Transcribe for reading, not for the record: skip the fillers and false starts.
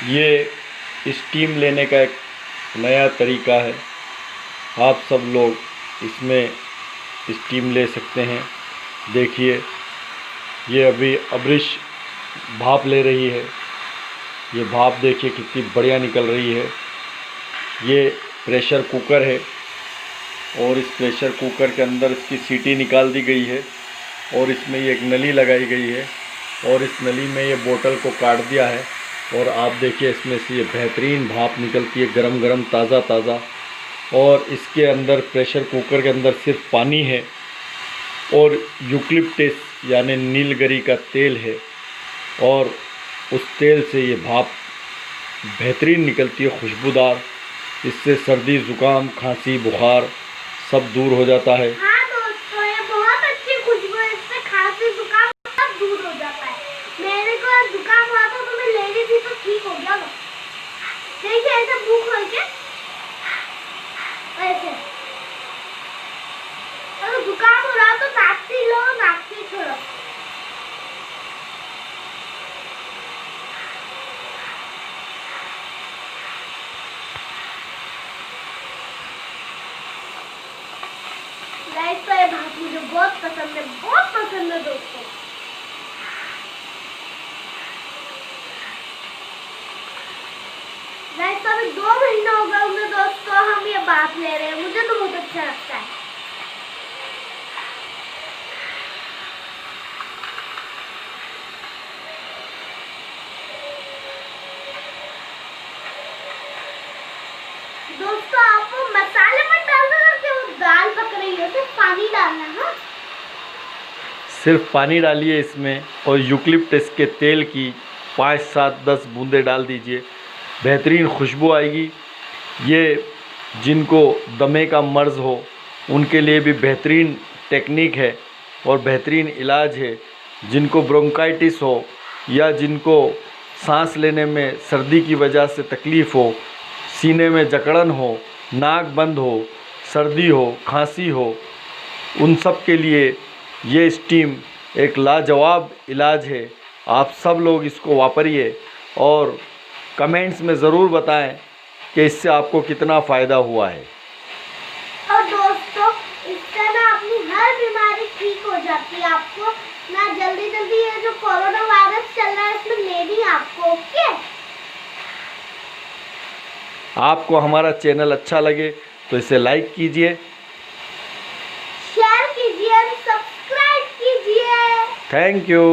ये स्टीम लेने का एक नया तरीका है। आप सब लोग इसमें स्टीम ले सकते हैं। देखिए, ये अभी अब्रिश भाप ले रही है। ये भाप देखिए कितनी बढ़िया निकल रही है। ये प्रेशर कुकर है और इस प्रेशर कुकर के अंदर इसकी सीटी निकाल दी गई है और इसमें ये एक नली लगाई गई है और इस नली में ये बोतल को काट दिया है और आप देखिए इसमें से ये बेहतरीन भाप निकलती है, गरम गरम ताज़ा ताज़ा। और इसके अंदर प्रेशर कुकर के अंदर सिर्फ पानी है और यूकलिप्टस यानी नीलगिरी का तेल है और उस तेल से ये भाप बेहतरीन निकलती है, खुशबूदार। इससे सर्दी ज़ुकाम खांसी बुखार सब दूर हो जाता है। हाँ दोस्तों, ये बहुत अच्छी खुशबू है, इससे खांसी जुकाम सब दूर हो जाता है। मेरे को जुकाम हुआ था तो मैं ले ली थी तो ठीक हो गया। देखिए ऐसे मुंह खोल के ऐसे, अगर जुकाम हो रहा तो नाक से लो, नाक से छोड़ो। तो ये भाप मुझे बहुत पसंद है, बहुत पसंद है दोस्तों। तो अभी 2 महीना हो गया होंगे दोस्तों हम ये भाप ले रहे हैं, मुझे तो बहुत अच्छा लगता है। दोस्तों आप मसाले मत डालना कि वो दाल पक रही है, सिर्फ पानी डालना है। सिर्फ पानी डालिए इसमें और यूकलिप्टस के तेल की 5, 7, 10 बूंदें डाल दीजिए, बेहतरीन खुशबू आएगी। ये जिनको दमे का मर्ज़ हो उनके लिए भी बेहतरीन टेक्निक है और बेहतरीन इलाज है। जिनको ब्रोंकाइटिस हो या जिनको सांस लेने में सर्दी की वजह से तकलीफ़ हो, सीने में जकड़न हो, नाक बंद हो, सर्दी हो, खांसी हो, उन सब के लिए ये स्टीम एक लाजवाब इलाज है। आप सब लोग इसको वापरिए और कमेंट्स में ज़रूर बताएं कि इससे आपको कितना फ़ायदा हुआ है। और दोस्तों इससे ना अपनी हर बीमारी ठीक हो जाती है। आपको ना जल्दी ये जो कोरोना वायरस चल रहा है इसमें लेनी आपको। ओके, आपको हमारा चैनल अच्छा लगे तो इसे लाइक कीजिए, शेयर कीजिए, सब्सक्राइब कीजिए। Thank you.